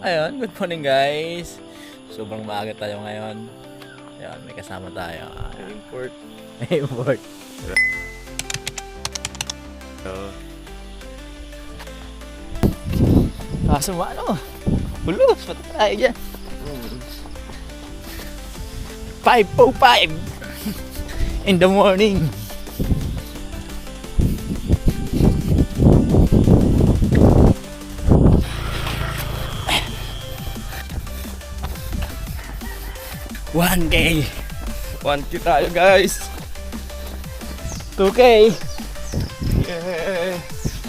Ayun, good morning guys. Sobrang maaga tayo ngayon. Ayun, may kasama tayo. Import. Import. Kaso ano? Bulos, pati tayo dyan. 5:05 in the morning. $1K. 1K tayo guys. 2K. Yeah.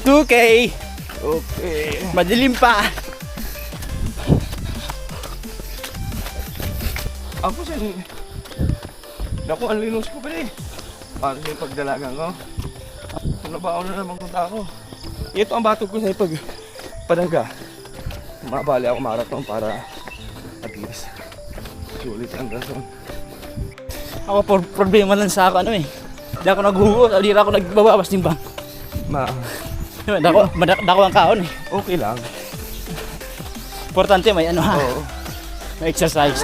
2K. Okay. Madilim pa. Ako sa naku, ang linos ko pala eh. Para sa pagdalagan ko. Nabaon na naman kung ako. Ito ang batog ko sa pag padaga. Mabali ako marathon para at least sulit ang rason. Ako problema lang sa ako ano eh. Hindi ako naghuhus, hindi ako nagbabawas timbang. Dako ang kaon eh. Okay lang. Importante may ano ha. Oo. May exercise.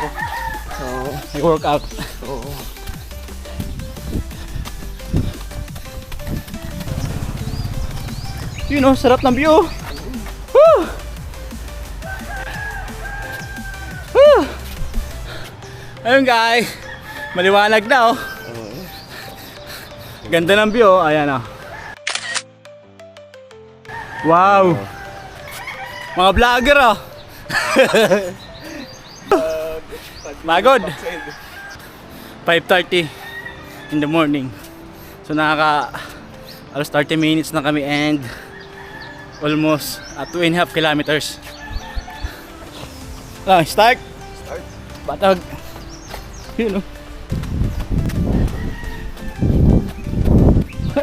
Oo. May workout. Oo. Yun oh, sarap ng view. Woo! Woo! Ayun guys, maliwanag na oh. Ganda ng view oh, ayan oh. Wow! Mga vlogger oh. Magod. 5:30 in the morning. So alas 30 minutes na kami and almost 2.5 kilometers. Start. Batag. Yun o.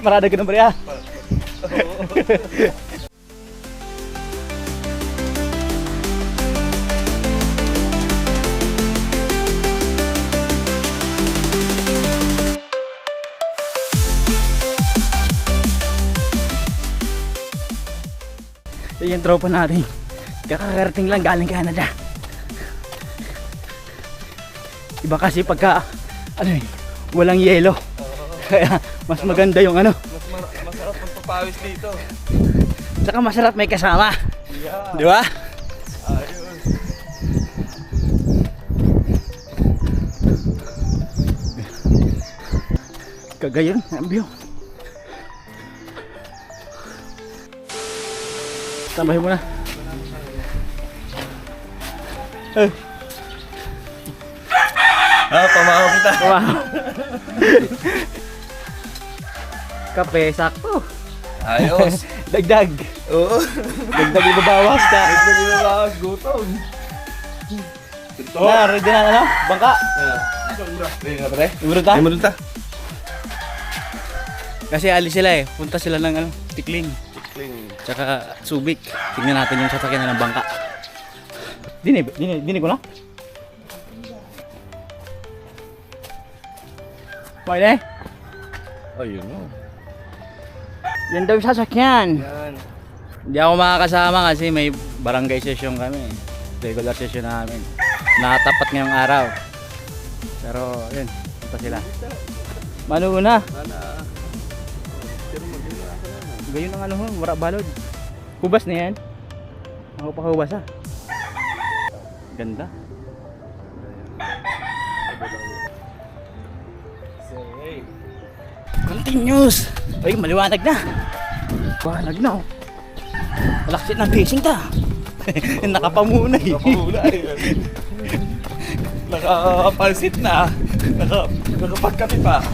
Parada ka na ba rin? Yung tropa natin kakarating lang galing Canada. Iba kasi pagka ano eh, walang yelo. Kaya mas maganda yung ano. Masarap ang papawis dito. Saka masarap may kasama. Yeah. Di ba? Ayun. Kagayon, ang view. Tambahin mo na. Pamahal kita. Wow. Kape, sakto. Ayos. Dagdag. Oo. Dagdag ibabawas ka. Ito din na lang gutom. Ito. Na, ready na ano? Bangka. Ready na pare? Imunod ta? Imunod ta. Kasi alis sila eh. Punta sila ng ano, Tikling. Clean. Tsaka Subic. Tingnan natin yung sasakyan ng bangka. Dini ko na? Pwede? Ayun o. Yan daw yung sasakyan. Yan. Hindi ako makakasama kasi may barangay session kami. Regular session namin. Natapat ngayong araw. Pero yun, punta sila. Manuuna. Sana. Gayon ang ano ho, wala balod. Hubas na yan. Ako pa hubas ha. Ganda. Continuous. Ay, maliwanag na. Maliwanag na oh. Malaksit ng fishing ta. Nakapamunay. Nakapansit na. Nakapagkape pa.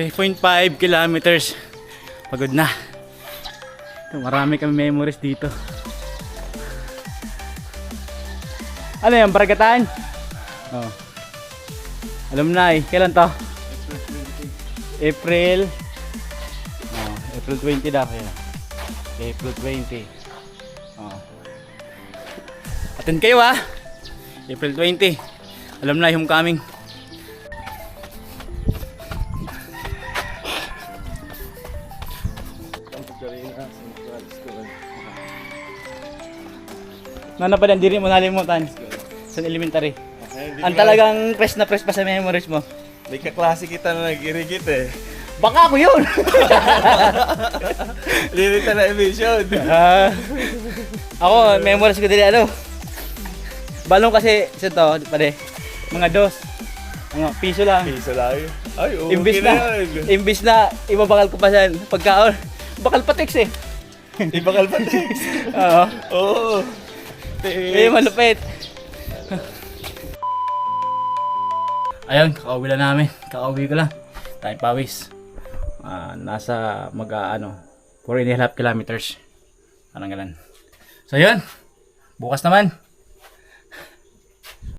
.5 kilometers. Pagod na. Marami kami memories dito. Ano yan? Baragatan? Oh. Alumni, kailan to? April. Oh, April 20 daw. Yan. April 20. Oh. Attend kayo ha. April 20. Alumni homecoming. Nana pa din, diri mo nalimutan. Sa elementary. Ang talagang press na press pa sa memories mo. May kaklase kita na nag-irigit eh. Baka ako yun! Lilita na emission. Ako, memories ko din ano. Balong kasi, ito, pare, mga dos. Mga piso lang. Piso lang. Ay, okay Imbis na na, yun. imbis na, ibabakal ko pa siya. Pagkaon, bakal pa text eh. Ibakal pa text. Oo. Oo. Eh, malupit. Ayun, kakauwi lang namin. Kakauwi ko lang. Tayo pawis. Nasa 4.5 kilometers. Parang ganun. So yun. Bukas naman.